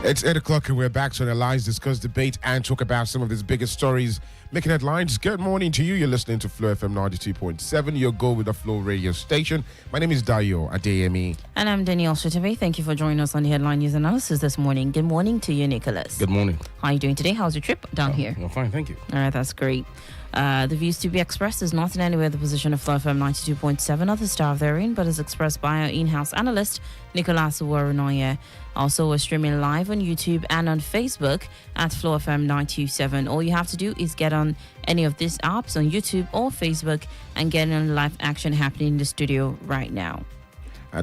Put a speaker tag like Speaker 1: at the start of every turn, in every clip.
Speaker 1: It's 8 o'clock and we're back to analyze, discuss, debate, and talk about some of these biggest stories making headlines. Good morning to you. You're listening to FlowFM 92.7, your go with the Flow radio station. My name is Adeyemi.
Speaker 2: And I'm Danielle Shitta-Bey. Thank you for joining us on the headline news analysis this morning. Good morning to you, Nicholas.
Speaker 3: Good morning.
Speaker 2: How are you doing today? How's your trip down here?
Speaker 3: I'm fine, thank you.
Speaker 2: All right, that's great. The views to be expressed is not in any way the position of FlowFM 92.7 or the staff therein, but is expressed by our in-house analyst, Nicholas Uwerunonye. Also, we're streaming live on YouTube and on Facebook at FlowFM 927. All you have to do is get on any of these apps on YouTube or Facebook and get on live action happening in the studio right now.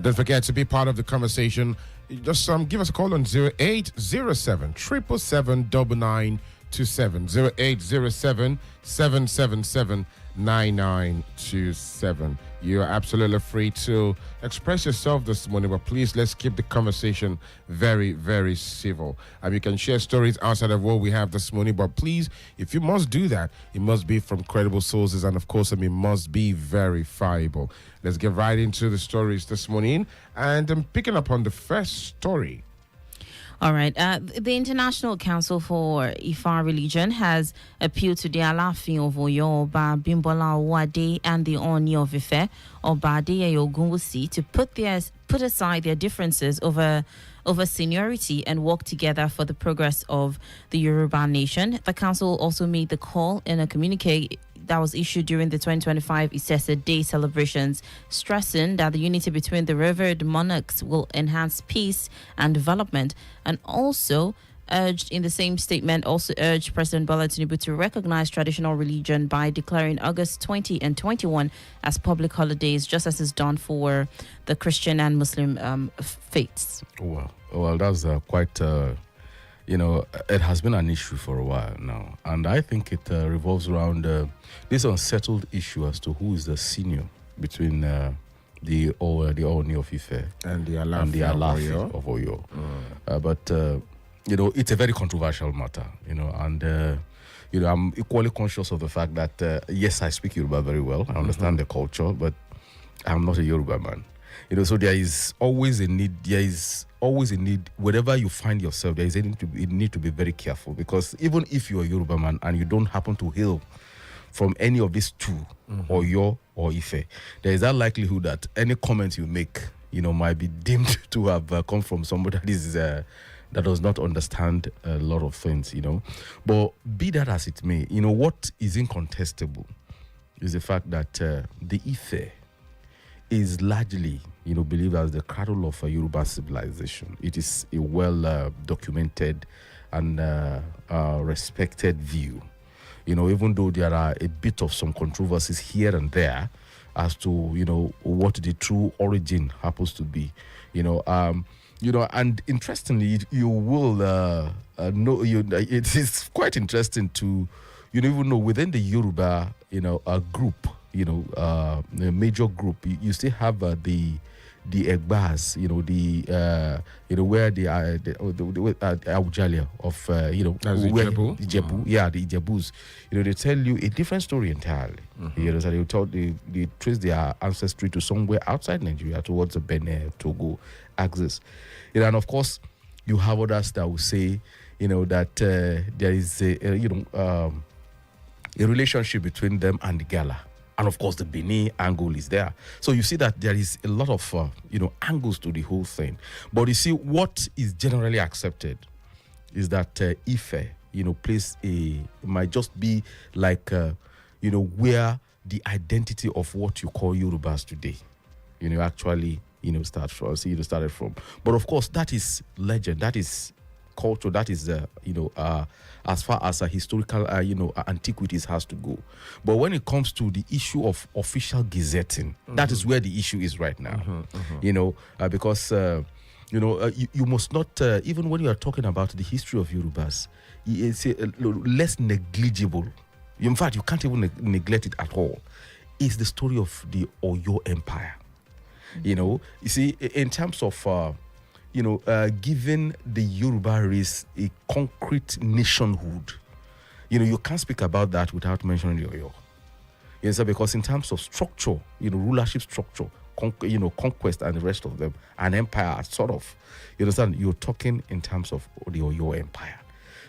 Speaker 1: Don't forget to be part of the conversation. Just give us a call on 0807 777 9927. 0807 777 9927. You are absolutely free to express yourself this morning, but please let's keep the conversation very, very civil. You can share stories outside of what we have this morning, but please, if you must do that, it must be from credible sources, and of course, it must be verifiable. Let's get right into the stories this morning, and I'm picking up on the first story.
Speaker 2: All right. The International Council for Ifa Religion has appealed to the Alaafin of Oyo, Oba Bimbola Owade, and the Oni of Ife, Oba Adedayo Ogunwusi, to put aside their differences over seniority and work together for the progress of the Yoruba nation. The council also made the call in a communique that was issued during the 2025 Isese Day celebrations, stressing that the unity between the revered monarchs will enhance peace and development, and also urged in the same statement, President Bola Tinubu to recognize traditional religion by declaring August 20 and 21 as public holidays, just as is done for the Christian and Muslim faiths.
Speaker 3: Well, that's quite... it has been an issue for a while now, and I think it revolves around this unsettled issue as to who is the senior between the Oni of Ife
Speaker 1: and the Alaafin
Speaker 3: of Oyo. But it's a very controversial matter, and I'm equally conscious of the fact that yes, I speak Yoruba very well. I understand the culture, but I'm not a Yoruba man. So there is always a need. Wherever you find yourself, there is a need to be very careful, because even if you're a Yoruba man and you don't happen to hail from any of these two, Oyo or Ife, there is that likelihood that any comment you make, might be deemed to have come from somebody that does not understand a lot of things, But be that as it may, what is incontestable is the fact that the Ife is largely, believed as the cradle of a Yoruba civilization. It is a well-documented and respected view. Even though there are a bit of some controversies here and there as to, what the true origin happens to be, and interestingly, you will know, it is quite interesting to, even know within the Yoruba, a group, a major group, you still have the Egbas, where they are, the Aujalia of,
Speaker 1: Ijebu.
Speaker 3: The Ijebus, they tell you a different story entirely. So they trace their ancestry to somewhere outside Nigeria, towards the Benin, Togo axis. And of course, you have others that will say, that there is a relationship between them and the Gala. And of course, the Benin angle is there. So you see that there is a lot of, angles to the whole thing. But you see, what is generally accepted is that Ife, might just be like, where the identity of what you call Yorubas today, actually, started from. But of course, that is legend. That is culture. That is, as far as a historical, antiquities has to go. But when it comes to the issue of official gazetting, that is where the issue is right now. Because you must not, even when you are talking about the history of Yorubas, it's less negligible. In fact, you can't even neglect it at all. It's the story of the Oyo Empire. You see, in terms of giving the Yoruba race a concrete nationhood, you can't speak about that without mentioning the Oyo. Yes, because in terms of structure, rulership structure, conquest and the rest of them, an empire, sort of. You understand? You're talking in terms of your empire.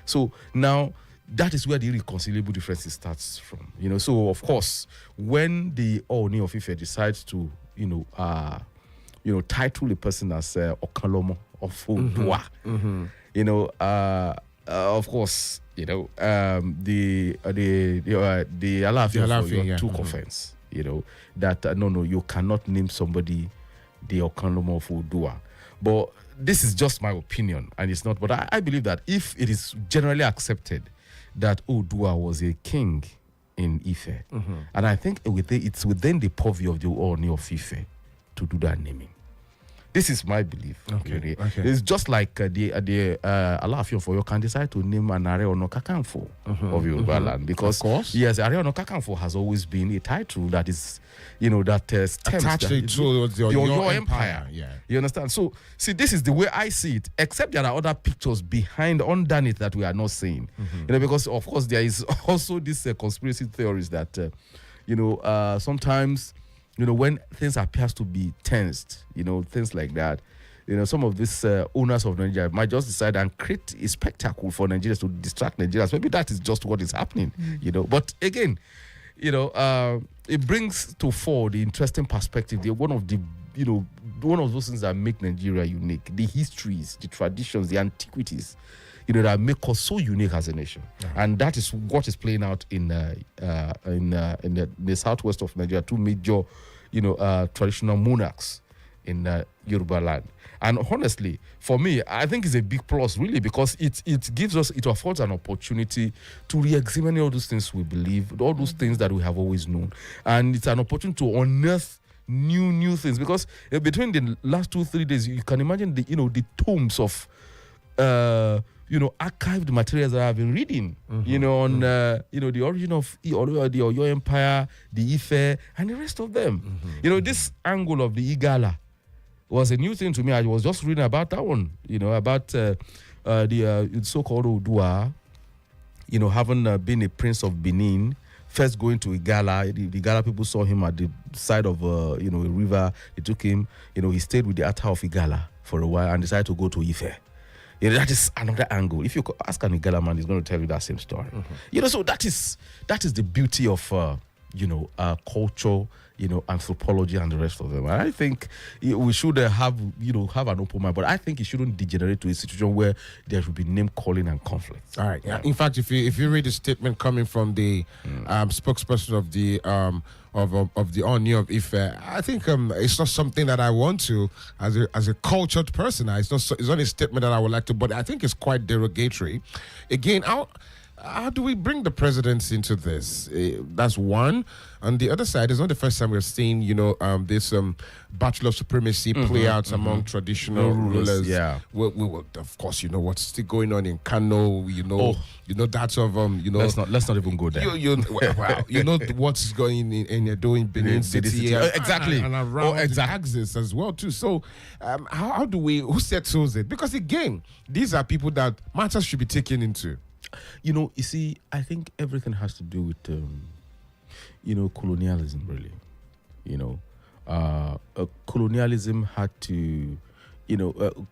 Speaker 3: So now that is where the irreconcilable difference starts from. So of course, when the Ooni of Ife decides to, title a person as Okalomo of Odua, of course, the Alaafin took offense. That no, you cannot name somebody the Okalomo of Odua. But this is just my opinion, and it's not. But I believe that if it is generally accepted that Odua was a king in Ife, and I think it's within the purview of the Ooni of Ife to do that naming. This is my belief. Okay. It's just like the Alaafin of Oyo can decide to name an Are Ono Kakanfo of Yoruba land, because yes, Are Ono Kakanfo has always been a title that is, that stems
Speaker 1: attached to your empire. Yeah,
Speaker 3: you understand. So see, this is the way I see it. Except there are other pictures underneath that we are not seeing. Because of course there is also this conspiracy theories that sometimes. When things appears to be tensed, things like that, some of these owners of Nigeria might just decide and create a spectacle for Nigerians to distract Nigerians. Maybe that is just what is happening, But again, it brings to fore the interesting perspective. One of those things that make Nigeria unique: the histories, the traditions, the antiquities, that make us so unique as a nation. And that is what is playing out in the southwest of Nigeria. Two major, traditional monarchs in Yoruba land. And honestly, for me, I think it's a big plus, really, because it affords an opportunity to re-examine all those things we believe, all those things that we have always known. And it's an opportunity to unearth new things, because between the last 2-3 days, you can imagine the tomes of archived materials that I've been reading, on the origin of the Oyo Empire, the Ife, and the rest of them. This angle of the Igala was a new thing to me. I was just reading about that one, about the so-called Odua, having been a prince of Benin, first going to Igala. The Igala people saw him at the side of a river. They took him, he stayed with the Ata of Igala for a while and decided to go to Ife. That is another angle. If you ask an Igala man, he's going to tell you that same story. So that is the beauty of culture, anthropology, and the rest of them. And I think we should have an open mind, but I think it shouldn't degenerate to a situation where there should be name calling and conflict.
Speaker 1: All right. Yeah. In fact, if you read the statement coming from the spokesperson of the of the Ooni of Ife, I think it's not something that I want to, as a cultured person. It's not a statement that I would like to, but I think it's quite derogatory. Again, how do we bring the presidents into this? That's one. On the other side, it's not the first time we're seeing, this battle of supremacy play out among traditional rulers.
Speaker 3: Yeah.
Speaker 1: We of course, what's still going on in Kano. That's of
Speaker 3: Let's not even go there.
Speaker 1: What's going in doing Benin City,
Speaker 3: exactly,
Speaker 1: and around the axis as well too. So, who settles it? Because again, these are people that matters should be taken into.
Speaker 3: You see, I think everything has to do with, colonialism, really. Colonialism had to,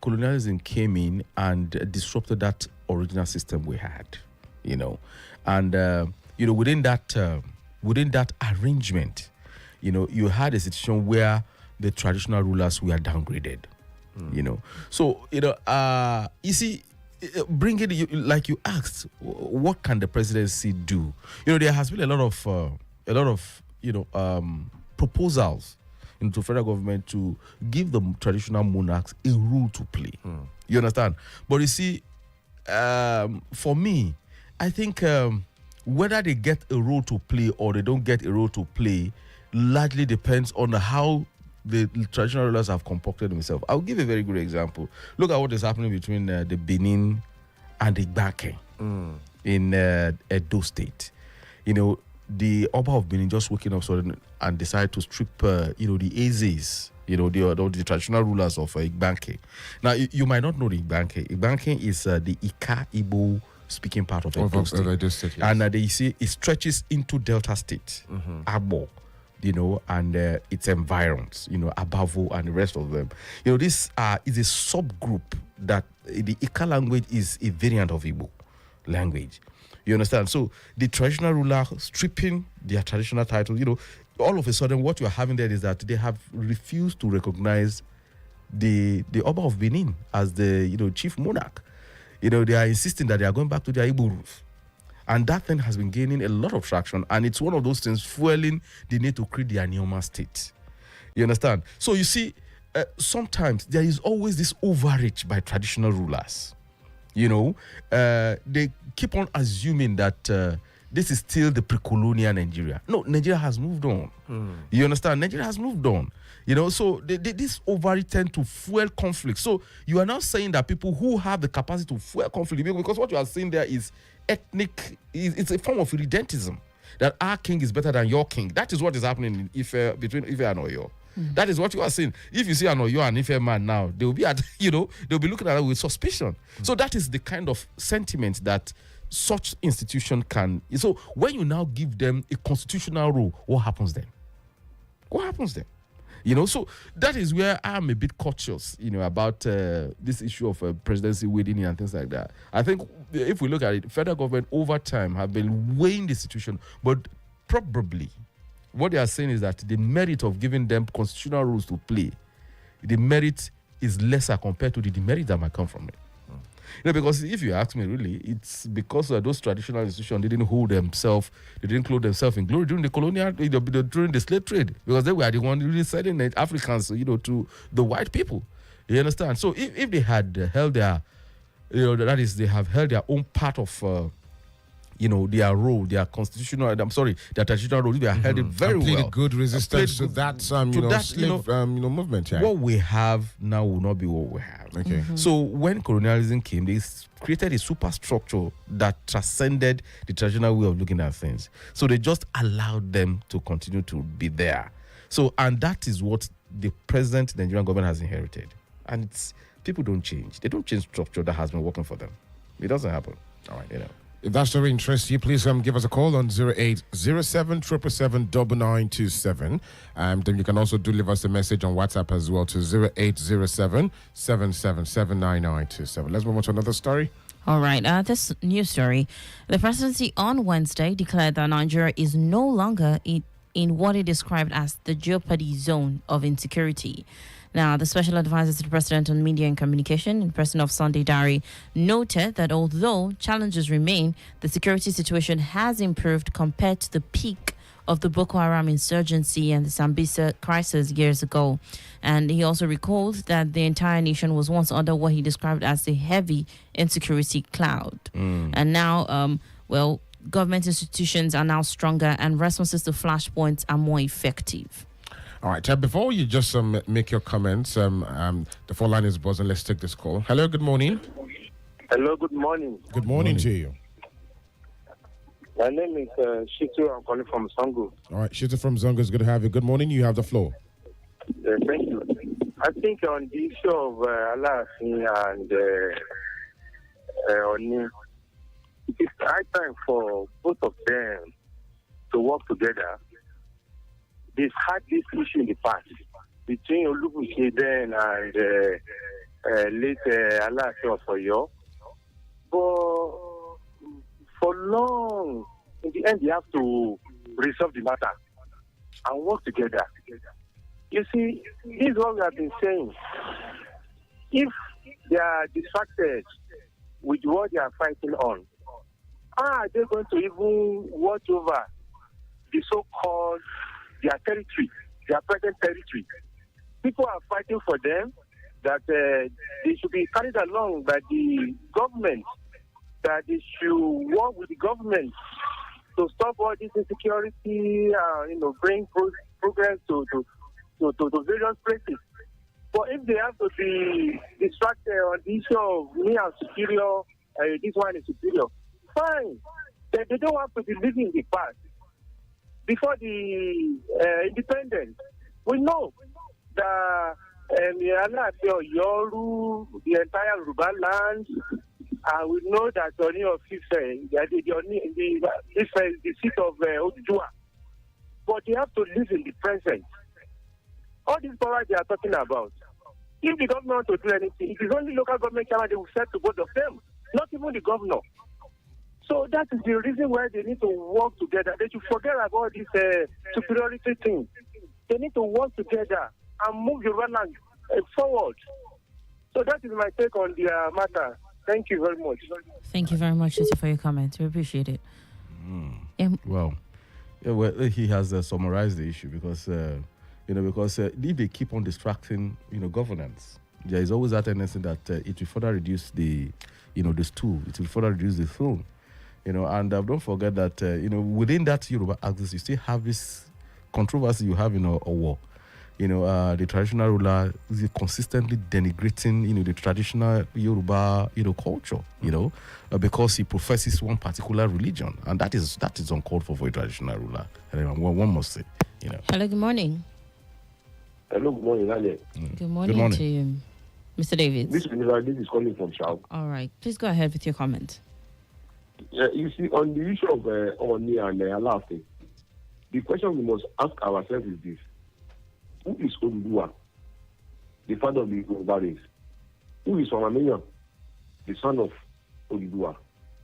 Speaker 3: colonialism came in and disrupted that original system we had, and, within that arrangement, you had a situation where the traditional rulers were downgraded, So, you see, bring it, like you asked, what can the presidency do? There has been a lot of proposals into federal government to give the traditional monarchs a role to play. You understand? But you see, for me, I think whether they get a role to play or they don't get a role to play largely depends on how the traditional rulers have concocted themselves. I'll give a very good example. Look at what is happening between the Benin and the Igbake in Edo State. The Oba of Benin just waking up suddenly and decided to strip, the Ezes, the traditional rulers of Igbake. Now, you might not know the Igbake. Igbake is the Ika Igbo speaking part of Edo State.
Speaker 1: Edo State, yes.
Speaker 3: And they say it stretches into Delta State, Abo, and its environs, above all, and the rest of them. This is a subgroup that the Ika language is a variant of Igbo language. You understand? So the traditional ruler stripping their traditional title, all of a sudden what you are having there is that they have refused to recognize the Oba of Benin as the chief monarch. They are insisting that they are going back to their Igbo roots. And that thing has been gaining a lot of traction, and it's one of those things fueling the need to create the Anioma state. You understand? So you see, sometimes there is always this overreach by traditional rulers. They keep on assuming that this is still the pre-colonial Nigeria. No, Nigeria has moved on. You understand? Nigeria has moved on. So this overreach tend to fuel conflict. So you are now saying that people who have the capacity to fuel conflict, because what you are saying there is ethnic, it's a form of irredentism, that our king is better than your king. That is what is happening in Ife, between Ife and Oyo. That is what you are saying. If you see an Oyo and Ife man now, they will be they'll be looking at it with suspicion. So that is the kind of sentiment that such institution can. So when you now give them a constitutional role, what happens then? What happens then? So that is where I'm a bit cautious, about this issue of presidency waiting in and things like that. I think if we look at it, federal government over time have been weighing the situation, but probably what they are saying is that the merit of giving them constitutional rules to play, the merit is lesser compared to the demerit that might come from it. Because if you ask me, really, it's because those traditional institutions didn't hold themselves, they didn't clothe themselves in glory during the colonial, during the slave trade, because they were the ones really selling Africans, to the white people. You understand? So if they had held their, that is, they have held their own part of, their role, their constitutional, their traditional role, they have held it very well.
Speaker 1: Played a good resistance to that, slave, movement. Yeah.
Speaker 3: What we have now will not be what we have.
Speaker 1: Okay.
Speaker 3: So when colonialism came, they created a superstructure that transcended the traditional way of looking at things. So they just allowed them to continue to be there. So, and that is what the present Nigerian government has inherited. And people don't change. They don't change structure that has been working for them. It doesn't happen. All right,
Speaker 1: If that story interests you, please give us a call on 0807 99927. Then you can also leave us a message on WhatsApp as well to 0807 777 9927. Let's move on to another story.
Speaker 2: All right, this news story. The presidency on Wednesday declared that Nigeria is no longer in what it described as the jeopardy zone of insecurity. Now, the special advisor to the president on media and communication, in person of Sunday Diary, noted that although challenges remain, the security situation has improved compared to the peak of the Boko Haram insurgency and the Sambisa crisis years ago. And he also recalled that the entire nation was once under what he described as a heavy insecurity cloud. And now, government institutions are now stronger and responses to flashpoints are more effective.
Speaker 1: All right, before you just make your comments, the phone line is buzzing. Let's take this call. Hello, good morning.
Speaker 4: Hello, good morning.
Speaker 1: Good morning to you.
Speaker 4: My name is Shitta. I'm calling from Zongo.
Speaker 1: All right, Shitta from Zongo, it's good to have you. Good morning, you have the floor.
Speaker 4: Thank you. I think on the issue of Alaafin and Oni, it's high time for both of them to work together. They've had this issue in the past between Olubuche then and late Alaafin of Oyo. But for long, in the end, they have to resolve the matter and work together. You see, this is what we have been saying. If they are distracted with what they are fighting on, how are they going to even watch over the so-called their territory, their present territory? People are fighting for them that they should be carried along by the government, that they should work with the government to stop all this insecurity, bring progress to various places. But if they have to be distracted on the issue of me and superior, this one is superior, fine. They don't have to be living in the past. Before the independence, we know that Yoru, the entire Yoruba land, and we know that Oni of Ife, Ife is the seat of Oduduwa. but they have to live in the present. All these powers they are talking about, if the government want to do anything, it is only local government chairman they will set to both of them, not even the governor. So that is the reason why they need to work together. They should forget about this superiority thing. They need to work together and move the land forward. So that is my take on the matter. Thank you very much.
Speaker 2: Thank you very much, Shitta, for your comment. We appreciate it.
Speaker 3: Well, he has summarized the issue because if they keep on distracting, governance, there is always that tendency that it will further reduce the stool. It will further reduce the throne. And don't forget that, within that Yoruba axis, you still have this controversy you have in a war. The traditional ruler is consistently denigrating, the traditional Yoruba, culture, because he professes one particular religion. And that is uncalled for a traditional ruler. One must say,
Speaker 2: Hello, good morning.
Speaker 5: Hello, good morning, Danielle.
Speaker 2: Good morning to you, Mr. David.
Speaker 5: This is calling from Shao.
Speaker 2: All right. Please go ahead with your comment.
Speaker 5: You see, on the issue of Oni and Alaafin, the question we must ask ourselves is this. Who is Oduduwa, the father of the Yoruba race? Who is Wamamenya, the son of Oduduwa?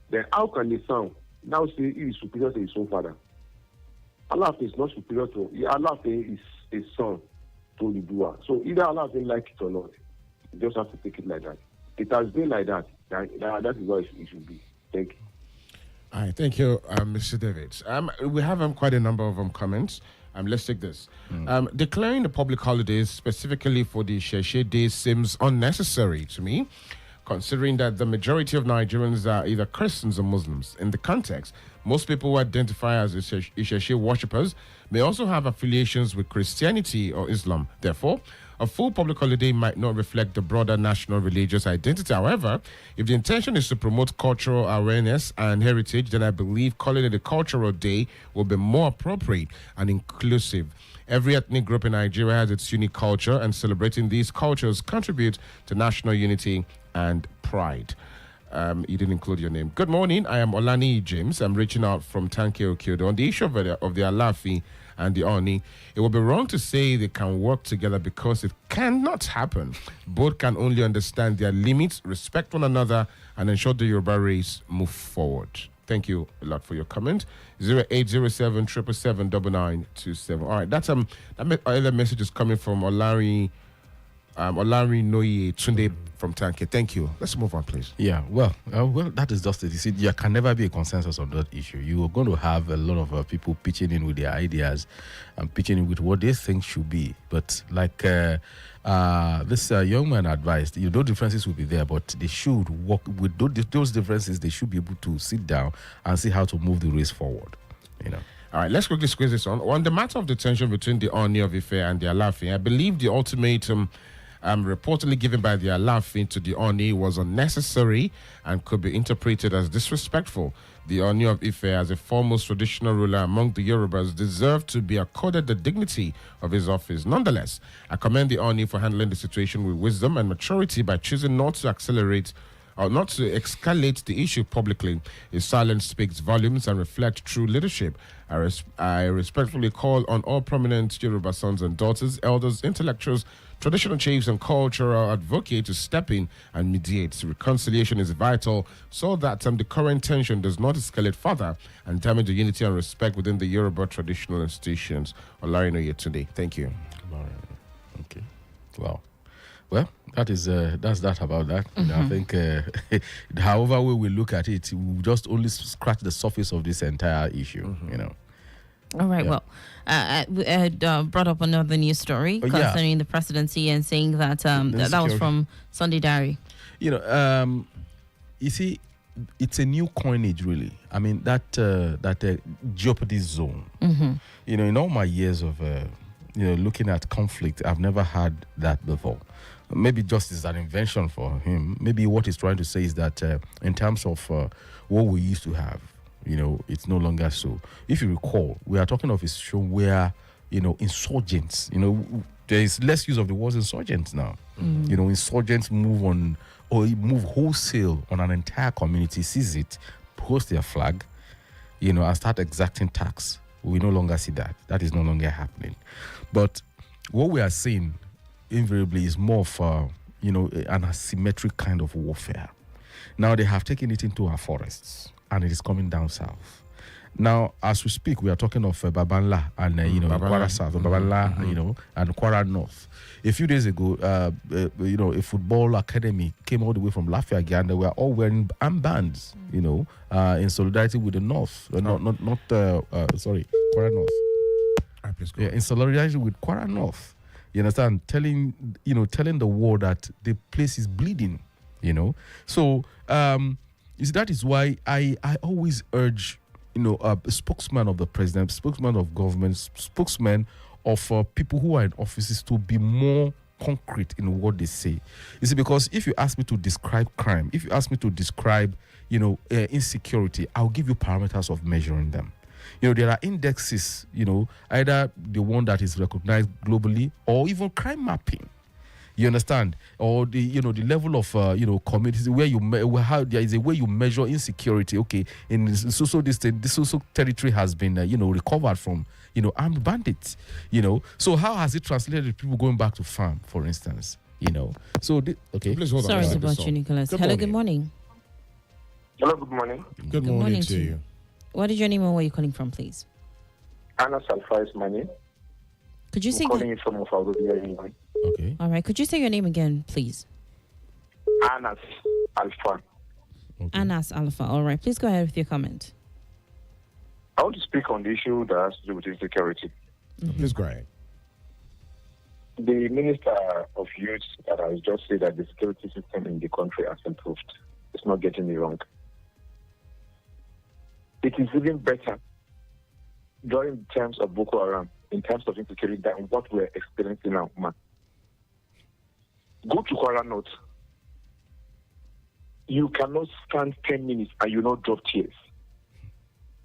Speaker 5: Then how can the son now say he is superior to his own father? Alaafin is not superior to... Alaafin is a son to Oduduwa. So either Alaafin like it or not, you just have to take it like that. It has been like that. That is what it should be. Thank you.
Speaker 1: All right, thank you, Mr. David. We have quite a number of comments. Let's take this. Declaring the public holidays specifically for the Sheshe days seems unnecessary to me, considering that the majority of Nigerians are either Christians or Muslims. In the context, most people who identify as Sheshe worshippers may also have affiliations with Christianity or Islam. Therefore, a full public holiday might not reflect the broader national religious identity. However, if the intention is to promote cultural awareness and heritage, then I believe calling it a cultural day will be more appropriate and inclusive. Every ethnic group in Nigeria has its unique culture, and celebrating these cultures contribute to national unity and pride. You didn't include your name. Good morning. I am Olani James. I'm reaching out from Tanke Okyodo. On the issue of the Alaafin and the Oni, it would be wrong to say they can work together because it cannot happen. Both can only understand their limits, respect one another, and ensure the Yoruba race move forward. Thank you a lot for your comment. 0807 777 All right, that other message is coming from Uwerunonye Tunde from Tanke. Thank you. Let's move on, please.
Speaker 3: Yeah, well, that is just it. You see, there can never be a consensus on that issue. You are going to have a lot of people pitching in with their ideas and pitching in with what they think should be. But like this young man advised, those differences will be there, but they should work with those differences. They should be able to sit down and see how to move the race forward.
Speaker 1: All right, let's quickly squeeze this on. On the matter of the tension between the Oni of Ife and the Alaafin, I believe the ultimatum reportedly given by the Alaafin to the Oni was unnecessary and could be interpreted as disrespectful. The Oni of Ife, as a foremost traditional ruler among the Yorubas, deserved to be accorded the dignity of his office. Nonetheless, I commend the Oni for handling the situation with wisdom and maturity by choosing not to escalate the issue publicly. His silence speaks volumes and reflects true leadership. I respectfully call on all prominent Yoruba sons and daughters, elders, intellectuals, traditional chiefs, and cultural advocates to step in and mediate. Reconciliation is vital so that the current tension does not escalate further and damage the unity and respect within the Yoruba traditional institutions. Uwerunonye today. Thank you.
Speaker 3: Okay. Wow. Well, that's that about that. I think, however we will look at it, we will just only scratch the surface of this entire issue.
Speaker 2: All right. Yeah. Well, we had brought up another news story concerning the presidency and saying that that was from Sunday Diary.
Speaker 3: You see, it's a new coinage, really. I mean, that jeopardy zone. In all my years of looking at conflict, I've never had that before. Maybe just is an invention for him. Maybe what he's trying to say is that in terms of what we used to have, it's no longer so. If you recall, we are talking of a show where, insurgents, there is less use of the word insurgents now. Insurgents move on or move wholesale on an entire community, seize it, post their flag, and start exacting tax We no longer see that. That is no longer happening. But what we are seeing invariably is more of an asymmetric kind of warfare. Now they have taken it into our forests, and it is coming down south. Now, as we speak, we are talking of Babanla and Kwara South, Babanla, and Kwara North. A few days ago, a football academy came all the way from Lafayette, and they were all wearing armbands, in solidarity with the North. Kwara North. In solidarity with Kwara North. You understand? Telling the world that the place is bleeding. So that is why I always urge a spokesman of the president, spokesman of government, spokesman of people who are in offices to be more concrete in what they say. You see, because if you ask me to describe crime, if you ask me to describe insecurity, I'll give you parameters of measuring them. There are indexes, either the one that is recognized globally or even crime mapping. You understand? Or the level of communities where there is a way you measure insecurity. Okay, in this territory has been recovered from armed bandits. So how has it translated to people going back to farm, for instance? So okay.
Speaker 1: Please hold on.
Speaker 2: Sorry to bother you, Nicholas. Hello, good morning.
Speaker 5: Hello, good morning.
Speaker 1: Good morning to you.
Speaker 2: What is your name and where are you calling from, please?
Speaker 5: Anas Alpha is my name.
Speaker 2: Could you say?
Speaker 5: I'm calling you from Uwerunonye.
Speaker 3: Okay.
Speaker 2: All right. Could you say your name again, please?
Speaker 5: Anas Alpha.
Speaker 3: Okay.
Speaker 2: Anas Alpha. All right. Please go ahead with your comment.
Speaker 5: I want to speak on the issue that has to do with insecurity.
Speaker 1: Please go ahead.
Speaker 5: The Minister of Youth has just said that the security system in the country has improved. It's not getting me wrong. It is even better during terms of Boko Haram, in terms of insecurity, than what we're experiencing now, man. Go to Kwara North. You cannot stand 10 minutes and you not drop tears.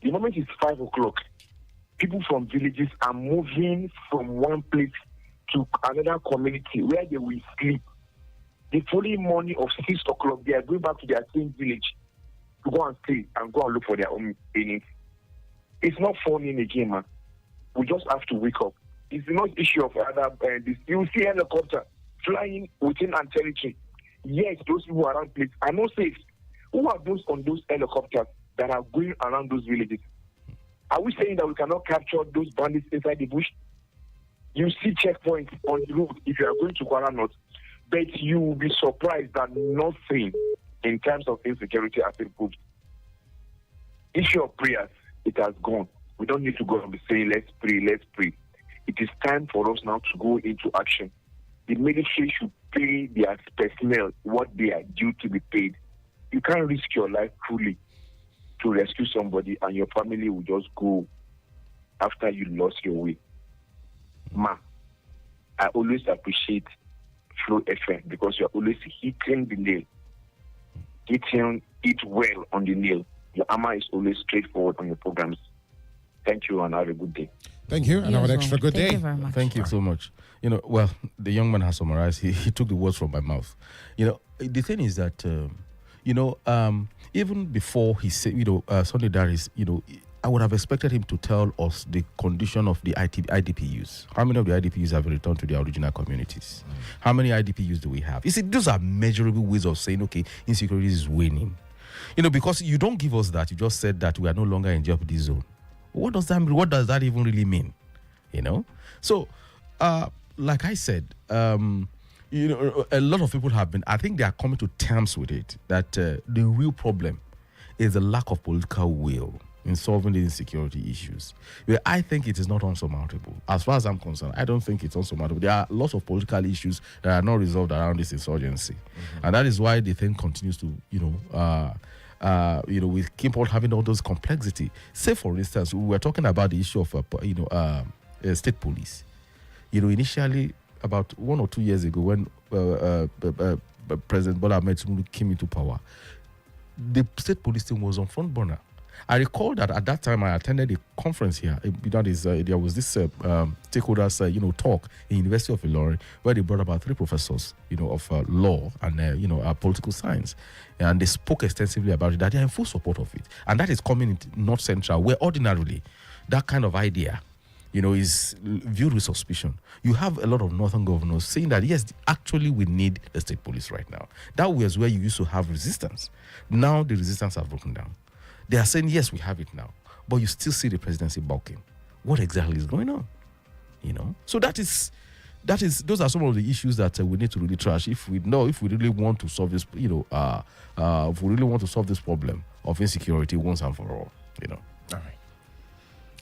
Speaker 5: The moment it's 5 o'clock, people from villages are moving from one place to another community where they will sleep. The following morning of 6 o'clock, they are going back to their same village to go and stay and go and look for their own earnings. It's not funny again, man. We just have to wake up. It's not issue of other. You see helicopter flying within our territory. Yes, those people around place are not safe. Who are those on those helicopters that are going around those villages? Are we saying that we cannot capture those bandits inside the bush? You see checkpoints on the road if you are going to Kwara North, but you will be surprised that nothing in terms of insecurity has improved. Issue of prayers, it has gone. We don't need to go and be saying, let's pray, let's pray. It is time for us now to go into action. The military should pay their personnel what they are due to be paid. You can't risk your life truly to rescue somebody and your family will just go after you lost your way. Ma, I always appreciate FlowFM because you're always hitting the nail. Hitting it well on the nail. Your hammer is always straightforward on your programs. Thank you and have a good day.
Speaker 1: Thank you, and have an extra good
Speaker 2: Thank
Speaker 1: day.
Speaker 2: you very much.
Speaker 3: Thank you so much. Well, the young man has summarized. He took the words from my mouth. The thing is that, even before he said, Sunday Darius, I would have expected him to tell us the condition of the IDPUs. How many of the IDPUs have returned to their original communities? How many IDPUs do we have? You see, those are measurable ways of saying, okay, insecurity is waning. Because you don't give us that. You just said that we are no longer in jeopardy zone. What does that mean? What does that even really mean? So, like I said, a lot of people have been, I think they are coming to terms with it, that the real problem is the lack of political will in solving the insecurity issues. Well, I think it is not unsurmountable. As far as I'm concerned, I don't think it's unsurmountable. There are lots of political issues that are not resolved around this insurgency. And that is why the thing continues to, we keep on having all those complexity. Say, for instance, we were talking about the issue of, state police. Initially, about 1 or 2 years ago, when President Bola Ahmed Tinubu came into power, the state police team was on front burner. I recall that at that time I attended a conference here. That is, there was this stakeholders, talk in University of Ilorin where they brought about 3 professors, of law and political science, and they spoke extensively about it. That they are in full support of it, and that is coming into North Central, where ordinarily that kind of idea, is viewed with suspicion. You have a lot of northern governors saying that yes, actually we need the state police right now. That was where you used to have resistance. Now the resistance have broken down. They are saying, yes, we have it now. But you still see the presidency balking. What exactly is going on? So those are some of the issues that we need to really trash if we really want to solve this, if we really want to solve this problem of insecurity once and for all, All
Speaker 1: right.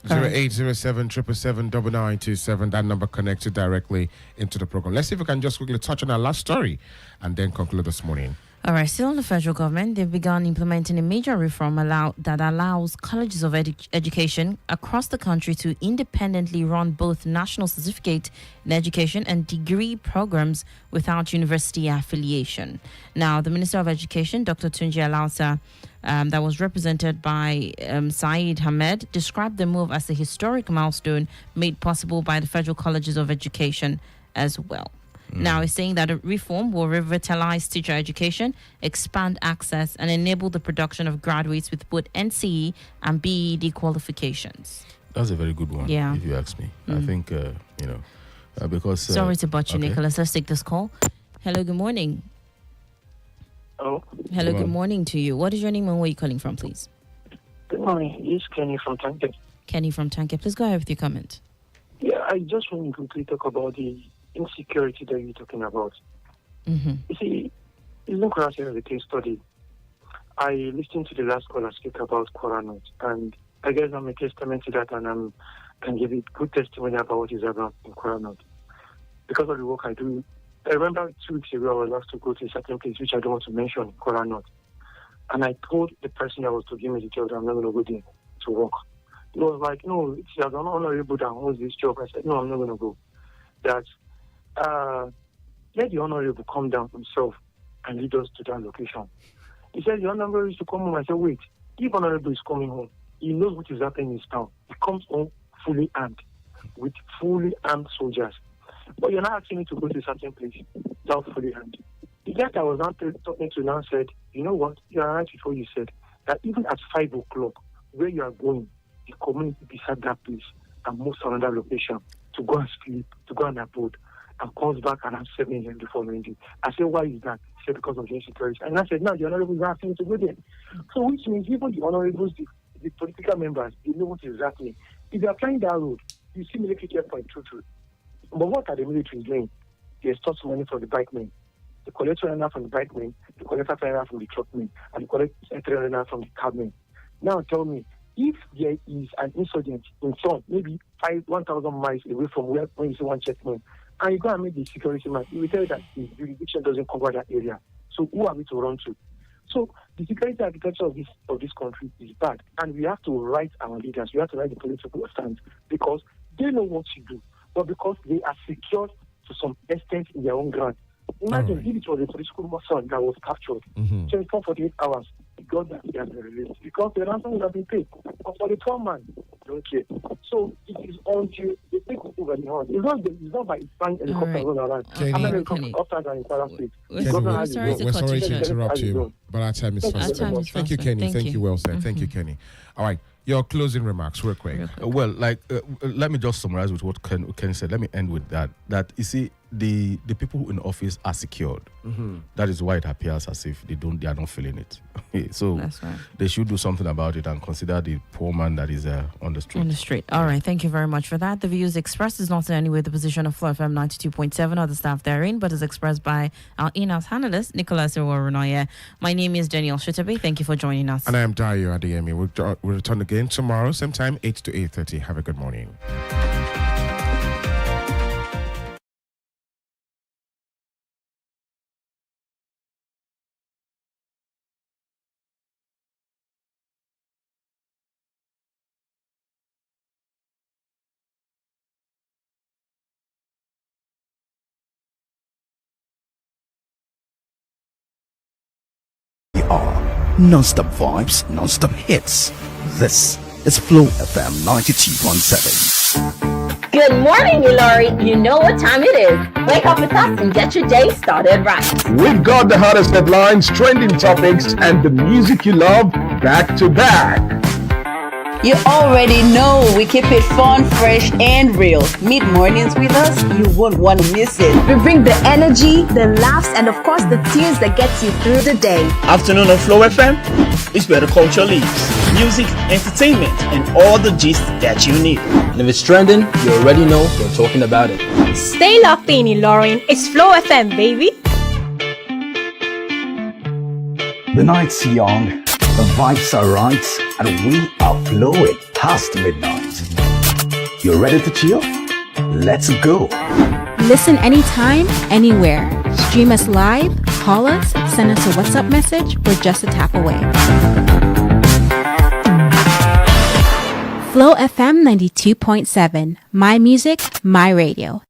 Speaker 1: 0807 777 that number connected directly into the program. Let's see if we can just quickly touch on our last story and then conclude this morning.
Speaker 2: All right, still on the federal government, they've begun implementing a major reform that allows colleges of education across the country to independently run both national certificate in education and degree programs without university affiliation. Now, the Minister of Education, Dr. Tunji Alausa, that was represented by Saeed Hamed, described the move as a historic milestone made possible by the federal colleges of education as well. Now, it's saying that a reform will revitalize teacher education, expand access, and enable the production of graduates with both NCE and BEd qualifications.
Speaker 3: That's a very good one, if you ask me. I think, because...
Speaker 2: Sorry to butt you, Nicholas. Let's take this call. Hello, good morning.
Speaker 6: Hello.
Speaker 2: Hello, good morning to you. What is your name and where are you calling from, please?
Speaker 6: Good morning. It's Kenny from Tanke.
Speaker 2: Kenny from Tanke. Please go ahead with your comment.
Speaker 6: Yeah, I just want to quickly talk about the insecurity that you're talking about.
Speaker 2: Mm-hmm.
Speaker 6: You see, isn't Croatia the case study? I listened to the last caller speak about Quran, and I guess I'm a testament to that, and I can give it good testimony about what is about in Quran. Because of the work I do, I remember 2 weeks ago I was asked to go to a certain place which I don't want to mention in Quran, and I told the person that was to give me the job that I'm not going to go there to work. He was like, no, it's an honorable that owns this job. I said, no, I'm not going to go. That let the honorable come down himself and lead us to that location. He said the honorable is to come home. I said, wait, if honorable is coming home, he knows what is happening in his town. He comes home fully armed, with fully armed soldiers. But you're not asking me to go to a certain place without fully armed. The guy that was not talking to now said, you know what, you are right with what you said, that even at 5 o'clock, where you are going, the community beside that place and moves to another location to go and sleep, to go and abode, and comes back and have 7 a.m. the following day. I said, why is that? He said, because of the insecurity. And I said, no, the honorables are asking me to go there. So which means even the honorables, the political members, they know what is happening. If they are flying that road, you see military checkpoint true. But what are the military doing? They extort money from the bikemen. They collect 200 from the bikemen, they collect 500 from the truckmen, and they collect 300 from the cabmen. Now tell me, if there is an insurgent in front, maybe 1,000 miles away from where when you see one checkpoint, and you go and make the security man, you will tell you that the jurisdiction doesn't cover that area. So who are we to run to? So the security architecture of this country is bad, and we have to write our leaders. We have to write the political stance because they know what to do, but because they are secured to some extent in their own ground. Imagine if it was a political son that was captured, 24, 48 hours, because that he has been released, because the ransom would have been paid. But for the poor man, they don't care. So it is until they take over the horn. It's not by flying helicopters all around. Helicopters are in Kwara State.
Speaker 1: We're sorry to interrupt you, but our time is fast. Thank you, Kenny. Thank you, well said. Thank you, Kenny. All right. Your closing remarks, real quick.
Speaker 3: Let me just summarize with what Ken said. Let me end with that. That you see, the people in office are secured. That is why it appears as if they are not feeling it. So
Speaker 2: that's right.
Speaker 3: They should do something about it and consider the poor man that is on the street.
Speaker 2: On the street. All right. Thank you very much for that. The views expressed is not in any way the position of FlowFM 92.7 or the staff therein, but is expressed by our in-house analyst, Nicholas Uwerunonye. My name is Danielle Shitta-Bey. Thank you for joining us.
Speaker 1: And I am Adedayo Adeyemi. We'll return again tomorrow, same time, 8 to 8:30. Have a good morning.
Speaker 7: Non-stop vibes, non-stop hits. This is Flow FM 92.7.
Speaker 8: Good morning, Ilorin. You know what time it is. Wake up with us and get your day started right.
Speaker 9: We've got the hottest headlines, trending topics, and the music you love back to back.
Speaker 10: You already know we keep it fun, fresh, and real. Mid mornings with us, you won't want to miss it.
Speaker 11: We bring the energy, the laughs, and of course the tunes that gets you through the day.
Speaker 12: Afternoon on Flow FM is where the culture lives. Music, entertainment, and all the gist that you need.
Speaker 13: And if it's trending, you already know we're talking about it.
Speaker 14: Stay locked in, Ilorin. It's Flow FM, baby.
Speaker 7: The night's young, the vibes are right, and we are flowing past midnight. You ready to chill? Let's go.
Speaker 15: Listen anytime, anywhere. Stream us live, call us, send us a WhatsApp message. We're just a tap away. Flow FM 92.7. My music, my radio.